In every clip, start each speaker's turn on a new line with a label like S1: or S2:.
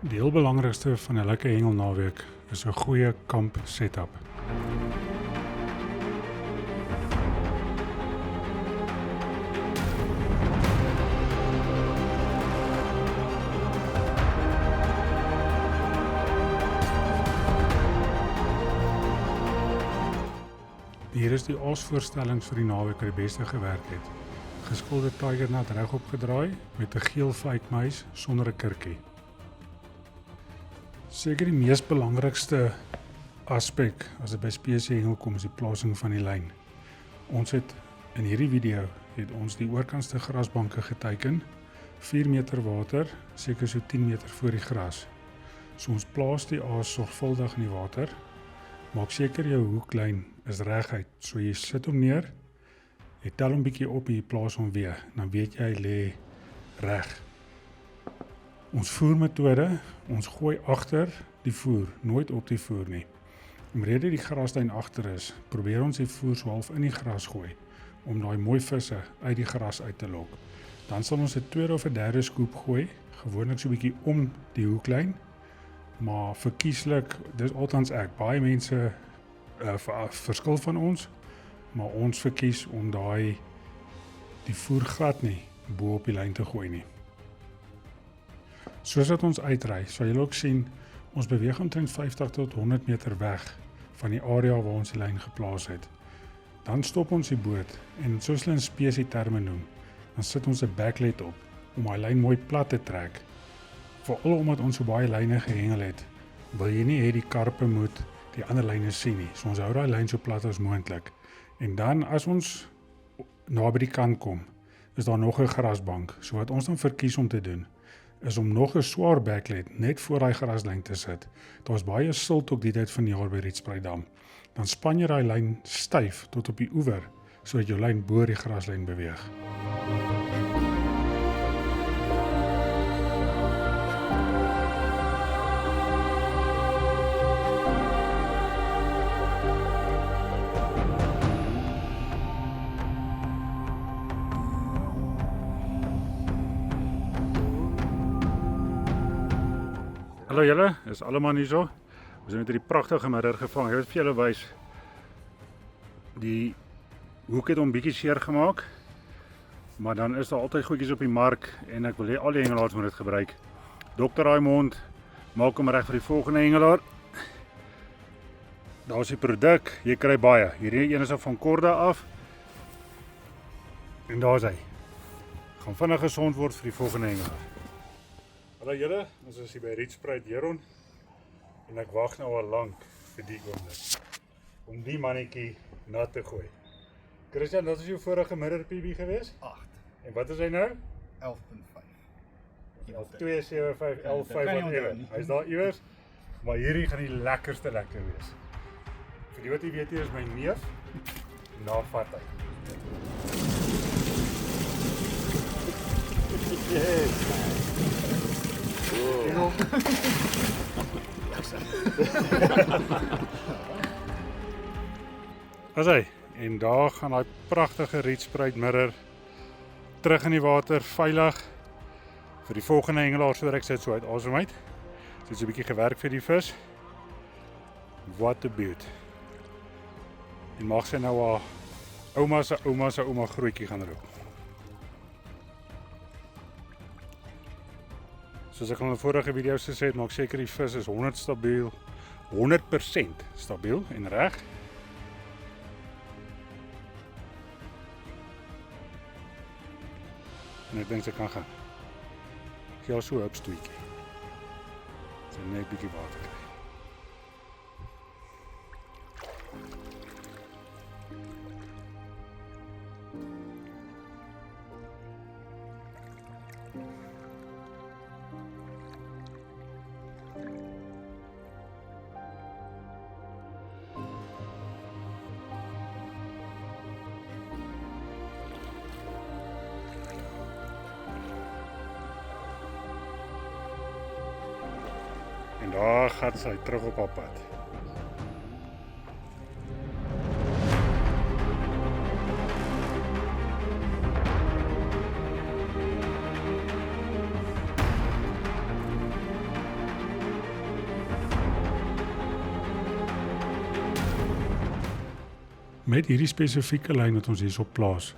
S1: Die heel belangrikste van 'n lekker hengelnaweek is 'n goeie kamp setup. Hier is die asvoorstellings vir die naweek wat die beste gewerk het. Geskilde tigernut regop gedraai met 'n geel fykemuis sonder 'n kurkie. Seker die mees belangrikste aspek as dit by spesieshengel kom is die plasing van die lyn. Ons het in hierdie video die oorkantste grasbanke geteiken, 4 meter water, seker so 10 meter voor die gras. So ons plaas die aas sorgvuldig in die water, maak seker jou hoeklyn is reguit, so jy sit hom neer, jy tel hom bietjie op en jy plaas hom weer, dan weet jy hy lê reg. Ons voermetode, ons gooi agter die voer, nooit op die voer nie. Omrede die graslyn agter is, probeer ons die voer so half in die gras gooi, om daai mooi visse uit die gras uit te lok. Dan sal ons 'n tweede of 'n derde skoep gooi, gewoonlik so 'n bietjie om die hoeklyn, maar verkieslik, dis altans ek, baie mense verskil van ons, maar ons verkies om die voer glad nie bo op die lyn te gooi nie. Soos wat ons uitry, sal julle ook sien, ons beweeg omtrent 50 tot 100 meter weg van die area waar ons die lyn geplaas het. Dan stop ons die boot en soos hulle in spesieterme noem, dan sit ons 'n backlet op om die lyn mooi plat te trek. Veral omdat ons so baie lyne gehengel het, wil jy nie hê die karpe moet die ander lyne sien nie. So ons hou daai lyn so plat as moontlik. En dan as ons naby die kant kom, is daar nog 'n grasbank. So wat ons dan verkies om te doen, is om nog 'n swaar backlet net voor daai graslyn te sit. Daar's baie silt op die tyd van die jaar by Rietspruitdam. Dan span jy daai lyn styf tot op die oewer, sodat jou lyn bo die graslyn beweeg. Hallo julle, is almal hier so. Ons het met hierdie pragtige middag gevang. Ek wil vir julle wys. Die hoek het hom bietjie seer gemaak, maar dan is daar altyd goedjies op die mark en ek wil hê al die hengelaars moet dit gebruik. Dr. Raymond, maak hom reg vir die volgende hengelaar. Daar is die produk, jy kry baie. Hierdie een is van Korda af. En daar is hy. Gaan vinnig gesond word vir die volgende hengelaar. Hallo julle, ons is hier by Rietspruit Heron en ek wag nou al lank vir die oomblik om die mannetjie nat te gooi. Christian, wat is jou vorige mirror PB gewees?
S2: 8.
S1: En wat is hy nou?
S2: 11.5.
S1: 275 L5 whatever. Hy's daar iewers, maar hierdie gaan die lekkerste lekker wees. Vir die wat jy weet, hier is my neef, na vat hy. Yes. As hy, en daar gaan daai pragtige Rietspruit mirror terug in die water, veilig vir die volgende hengelaar, sodat ek sit so uit asem uit. Dit is 'n bietjie gewerk vir die vis. What a beaut. En mag sy nou haar ouma se ouma grootjie gaan roep. Soos ek al in 'n vorige video gesê het, maak seker die vis is 100% stabiel en reg. En ek dink sy kan gaan. Gee haar so 'n hupstoetjie. Sy net bietjie water kry. En daar gaan sy terug op haar pad. Met hierdie spesifieke lyn wat ons hierso plaas,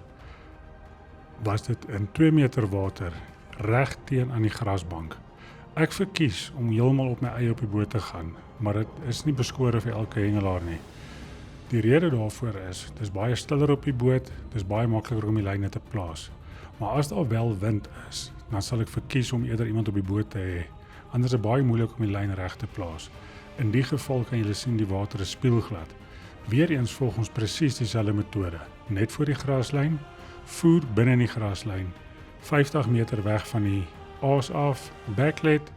S1: was dit in 2 meter water, reg teen aan die grasbank. Ek verkies om heeltemal op my eie op die boot te gaan, maar dit is nie beskore vir elke hengelaar nie. Die rede daarvoor is, dis baie stiller op die boot, dis baie makliker om die lyne te plaas. Maar as daar wel wind is, dan sal ek verkies om eerder iemand op die boot te hê. Anders is dit baie moeilik om die lyn reg te plaas. In die geval kan julle sien die water is spieelglad. Weereens volg ons presies dieselfde metode. Net voor die graslyn, voer binne in die graslyn, 50 meter weg van die aas af, backlet,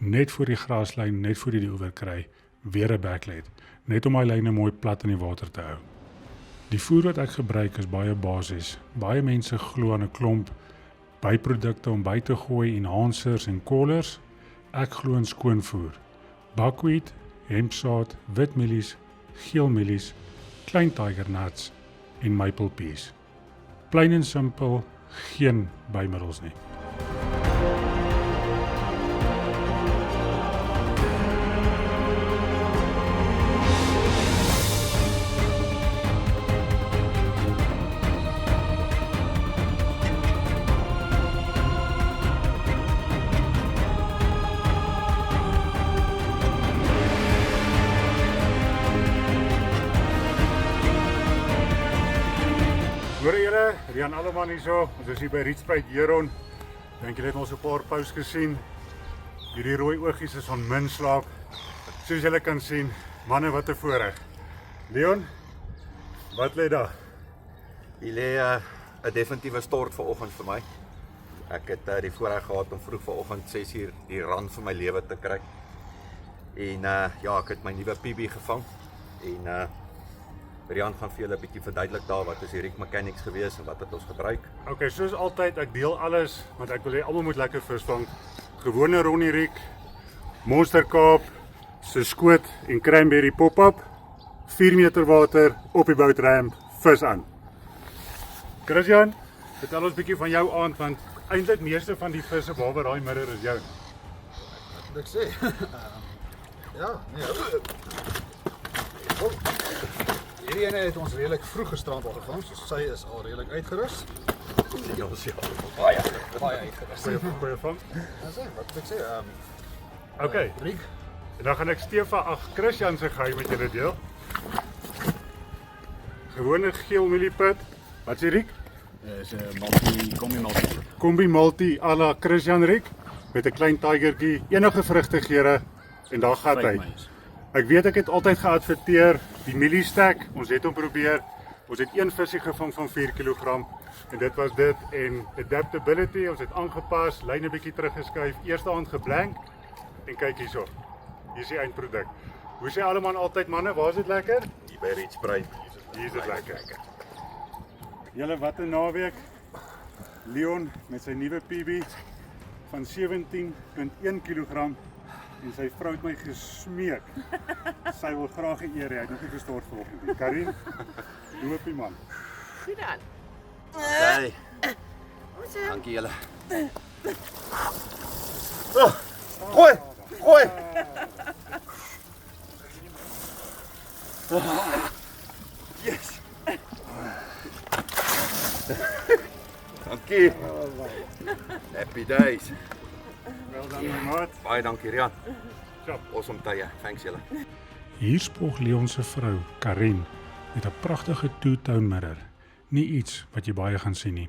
S1: net voor die graslyn, net voor die oewer kry, weer 'n backlet, net om my lyne mooi plat in die water te hou. Die voer wat ek gebruik is baie basies. Baie mense glo aan 'n klomp byprodukte om by te gooi, enhancers en collars. Ek glo in skoonvoer. Buckwheat, hempsaad, wit mielies, geel mielies, klein tiger nuts en maple peas. Plain en simpel, geen bymiddels nie. Goeie julle, Rian Alleman hierso. Ons is hier by Rietspruit Heron. Dink julle het ons 'n paar posts gesien. Hierdie rooi oogies is van min slaap. Soos julle kan sien, manne wat 'n voorreg. Leon, wat lê daar?
S2: Hier lê 'n definitiewe stort vanoggend vir my. Ek het die voorreg gehad om vroeg vanoggend 6uur die rand van my lewe te kry. En ja, ek het my nuwe PB gevang. En Rian gaan vir julle 'n bietjie verduidelik daar wat is die Riek Mechanics gewees en wat het ons gebruik.
S1: Okay, soos altyd, ek deel alles, want ek wil hê almal moet lekker vis vang. Gewone Ronnie Riek, Monster Kaap, se skoot en cranberry pop-up, 4 meter water op die boutramp, vis aan. Christian, vertel ons 'n bietjie van jou aand, want eintlik meeste van die visse behalwe daai midder is jou.
S3: Wat moet ek sê? Ja, nee. Hierdie ene het ons redelik vroeg gisterand al gevang, so sy is al redelik uitgerus.
S2: Ja, ons ja.
S3: Baie uitgerus.
S1: Goeie vang.
S3: Ja, sê, wat moet ek sê?
S1: Okay,
S3: Riek,
S1: en dan gaan ek Christian se geheim met julle deel. Gewone geel mieliepit. Wat is die Riek?
S3: is 'n kombi multi.
S1: Kombi multi à la Christian Riek met 'n klein tigertjie, enige vrugtegeure en daar gaan hy. Ek weet ek het altyd geadverteer die mielie stack, ons het hom probeer. Ons het een visie gevang van 4 kg en dit was dit en adaptability, ons het aangepas, lyne bietjie teruggeskuif, eerste hand geblank en kyk hierso. Hier is die eindproduk. Hoe sê Alleman altyd manne, waar is dit lekker?
S2: Hier by Rietspruit.
S1: Hier is dit lekker. Julle wat 'n naweek. Leon met sy nuwe PB van 17.1 kg en sy vrou het my gesmeek. Sy wil graag 'n eer hê. Hy het nog nie gestort vanoggend nie. Karin, loopie man.
S4: Goed dan.
S2: Hey,
S4: Ons
S2: dankie julle. Gooi, gooi. Yes. Dankie. Happy days.
S1: Wel dan my maat.
S2: Baie dankie Rian.
S1: Chop.
S2: Awesome tye. Thanks julle.
S1: Hier spog Leon se vrou, Karin, met 'n pragtige two-tone mirror. Nie iets wat jy baie gaan sien nie.